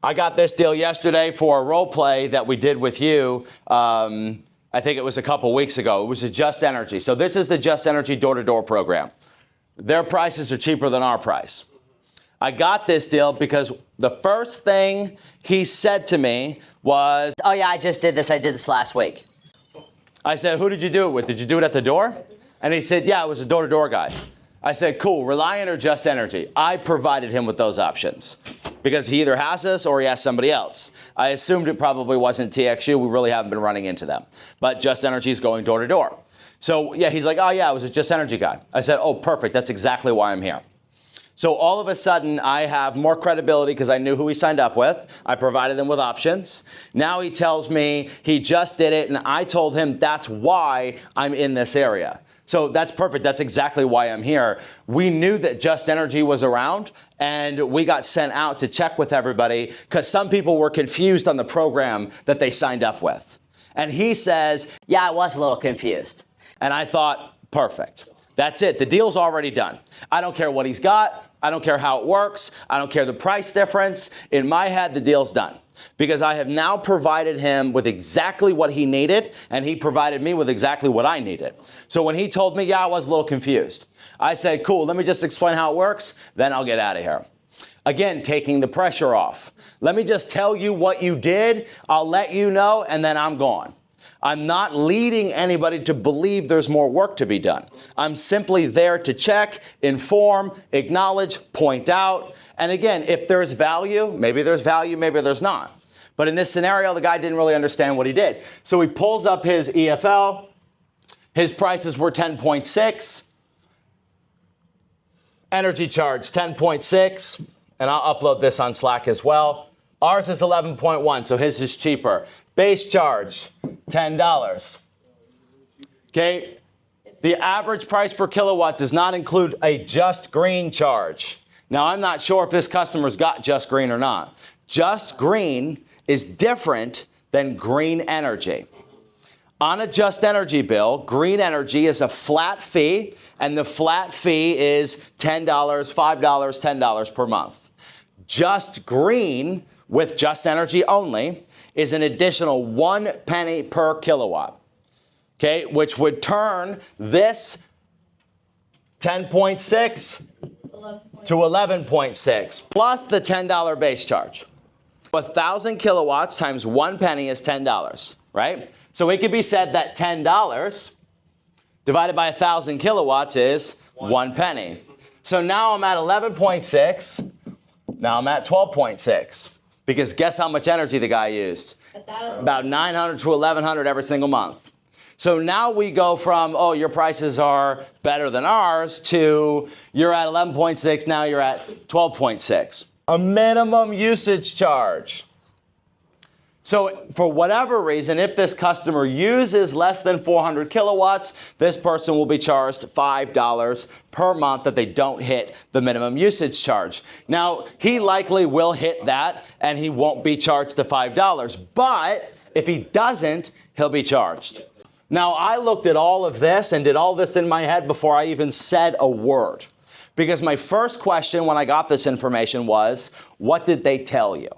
I got this deal yesterday for a role play that we did with you. I think it was a couple weeks ago. It was a Just Energy. So this is the Just Energy door-to-door program. Their prices are cheaper than our price. I got this deal because the first thing he said to me was, "Oh yeah, I just did this. I did this last week." I said, "Who did you do it with? Did you do it at the door?" And he said, "Yeah, it was a door-to-door guy." I said, "Cool, Reliant or Just Energy?" I provided him with those options because he either has us or he has somebody else. I assumed it probably wasn't TXU. We really haven't been running into them. But Just Energy is going door to door. So yeah, he's like, "Oh yeah, it was a Just Energy guy." I said, "Oh, perfect. That's exactly why I'm here." So all of a sudden, I have more credibility because I knew who he signed up with. I provided him with options. Now he tells me he just did it, and I told him that's why I'm in this area. So that's perfect. That's exactly why I'm here. We knew that Just Energy was around, and we got sent out to check with everybody because some people were confused on the program that they signed up with. And he says, "Yeah, I was a little confused." and I thought, perfect. That's it. The deal's already done. I don't care what he's got. I don't care how it works. I don't care the price difference. In my head, the deal's done. Because I have now provided him with exactly what he needed, and he provided me with exactly what I needed. So when he told me, yeah, I was a little confused, I said, cool, let me just explain how it works, then I'll get out of here. Again, taking the pressure off. Let me just tell you what you did, I'll let you know, and then I'm gone. I'm not leading anybody to believe there's more work to be done. I'm simply there to check, inform, acknowledge, point out. And again, if there's value, maybe there's not. But in this scenario, the guy didn't really understand what he did. So he pulls up his EFL. His prices were 10.6. Energy charge, 10.6. And I'll upload this on Slack as well. Ours is 11.1, so his is cheaper. Base charge, $10. Okay, the average price per kilowatt does not include a Just Green charge. Now, I'm not sure if this customer's got Just Green or not. Just Green is different than Green Energy. On a Just Energy bill, Green Energy is a flat fee, and the flat fee is $10, $5, $10 per month. Just Green, with Just Energy only, is an additional 1 penny per kilowatt, okay, which would turn this 10.6 to 11.6, plus the $10 base charge. 1,000 kilowatts times 1 penny is $10, right? So it could be said that $10 divided by 1,000 kilowatts is 1 penny. So now I'm at 11.6, now I'm at 12.6. Because guess how much energy the guy used? 1,000. About 900 to 1,100 every single month. So now we go from, oh, your prices are better than ours, to you're at 11.6, now you're at 12.6. A minimum usage charge. So for whatever reason, if this customer uses less than 400 kilowatts, this person will be charged $5 per month that they don't hit the minimum usage charge. Now, he likely will hit that and he won't be charged the $5, but if he doesn't, he'll be charged. Now, I looked at all of this and did all this in my head before I even said a word. Because my first question when I got this information was, what did they tell you?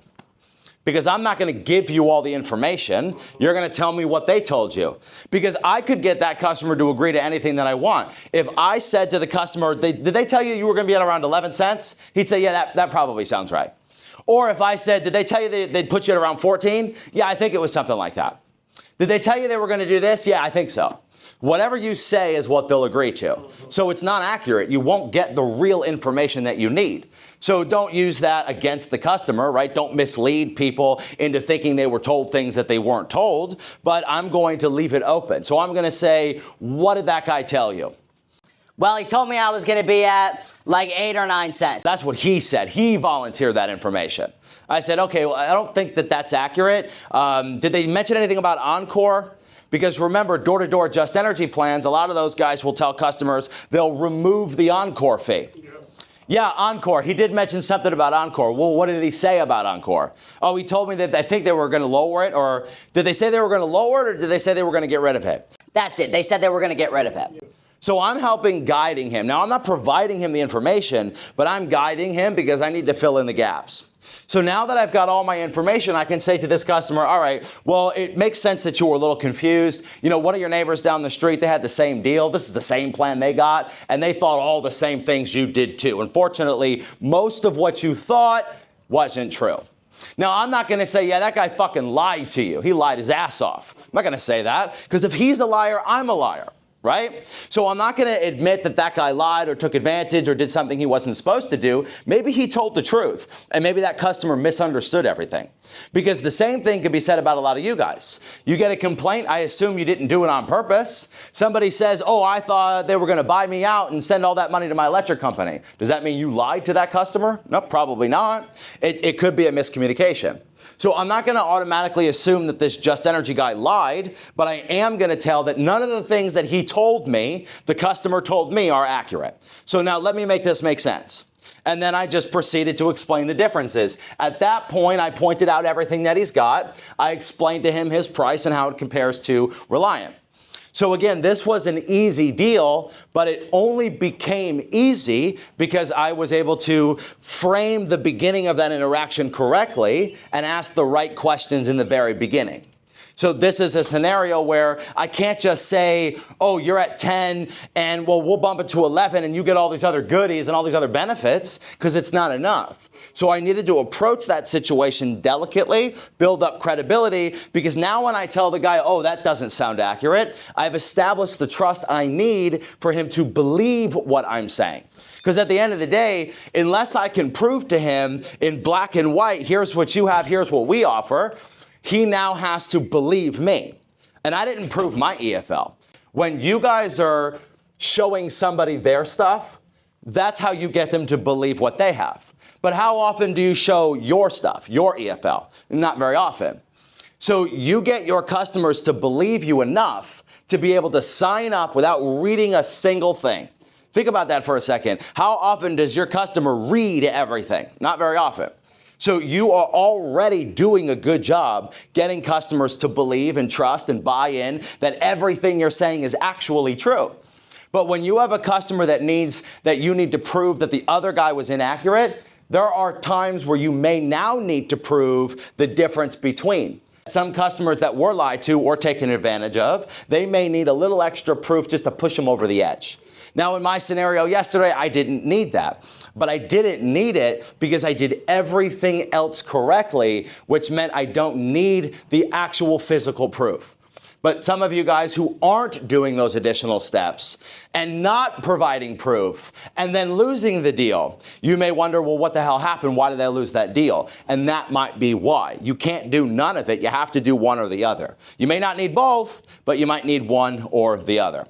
Because I'm not going to give you all the information. You're going to tell me what they told you. Because I could get that customer to agree to anything that I want. If I said to the customer, did they tell you were going to be at around 11 cents? He'd say, yeah, that probably sounds right. Or if I said, did they tell you they'd put you at around 14? Yeah, I think it was something like that. Did they tell you they were going to do this? Yeah, I think so. Whatever you say is what they'll agree to. So it's not accurate. You won't get the real information that you need. So don't use that against the customer, right? Don't mislead people into thinking they were told things that they weren't told, but I'm going to leave it open. So I'm going to say, what did that guy tell you? Well, he told me I was going to be at like 8 or 9 cents. That's what he said. He volunteered that information. I said, okay, well, I don't think that that's accurate. Did they mention anything about Encore? Because remember, door-to-door Just Energy plans, a lot of those guys will tell customers they'll remove the Encore fee. Yeah, Encore. He did mention something about Encore. Well, what did he say about Encore? Oh, he told me that I think they were going to lower it, or did they say they were going to lower it, or did they say they were going to get rid of it? That's it. They said they were going to get rid of it. So I'm helping guiding him. Now I'm not providing him the information, but I'm guiding him because I need to fill in the gaps. So now that I've got all my information, I can say to this customer, all right, well, it makes sense that you were a little confused. You know, one of your neighbors down the street, they had the same deal. This is the same plan they got, and they thought all the same things you did too. Unfortunately, most of what you thought wasn't true. Now, I'm not going to say, yeah, that guy fucking lied to you. He lied his ass off. I'm not going to say that, because if he's a liar, I'm a liar. Right? So I'm not going to admit that that guy lied or took advantage or did something he wasn't supposed to do. Maybe he told the truth, and maybe that customer misunderstood everything. Because the same thing could be said about a lot of you guys. You get a complaint, I assume you didn't do it on purpose. Somebody says, oh, I thought they were going to buy me out and send all that money to my electric company. Does that mean you lied to that customer? No, probably not. It could be a miscommunication. So I'm not going to automatically assume that this Just Energy guy lied, but I am going to tell that none of the things that he told me, the customer told me, are accurate. So now let me make this make sense. And then I just proceeded to explain the differences. At that point, I pointed out everything that he's got. I explained to him his price and how it compares to Reliant. So again, this was an easy deal, but it only became easy because I was able to frame the beginning of that interaction correctly and ask the right questions in the very beginning. So this is a scenario where I can't just say, oh, you're at 10 and well, we'll bump it to 11 and you get all these other goodies and all these other benefits, because it's not enough. So I needed to approach that situation delicately, build up credibility, because now when I tell the guy, oh, that doesn't sound accurate, I've established the trust I need for him to believe what I'm saying. Because at the end of the day, unless I can prove to him in black and white, here's what you have, here's what we offer, he now has to believe me. And I didn't prove my EFL. When you guys are showing somebody their stuff, that's how you get them to believe what they have. But how often do you show your stuff, your EFL? Not very often. So you get your customers to believe you enough to be able to sign up without reading a single thing. Think about that for a second. How often does your customer read everything? Not very often. So you are already doing a good job getting customers to believe and trust and buy in that everything you're saying is actually true. But when you have a customer that you need to prove that the other guy was inaccurate, there are times where you may now need to prove the difference between. Some customers that were lied to or taken advantage of, they may need a little extra proof just to push them over the edge. Now, in my scenario yesterday, I didn't need that. But I didn't need it because I did everything else correctly, which meant I don't need the actual physical proof. But some of you guys who aren't doing those additional steps and not providing proof and then losing the deal, you may wonder, well, what the hell happened? Why did I lose that deal? And that might be why. You can't do none of it. You have to do one or the other. You may not need both, but you might need one or the other.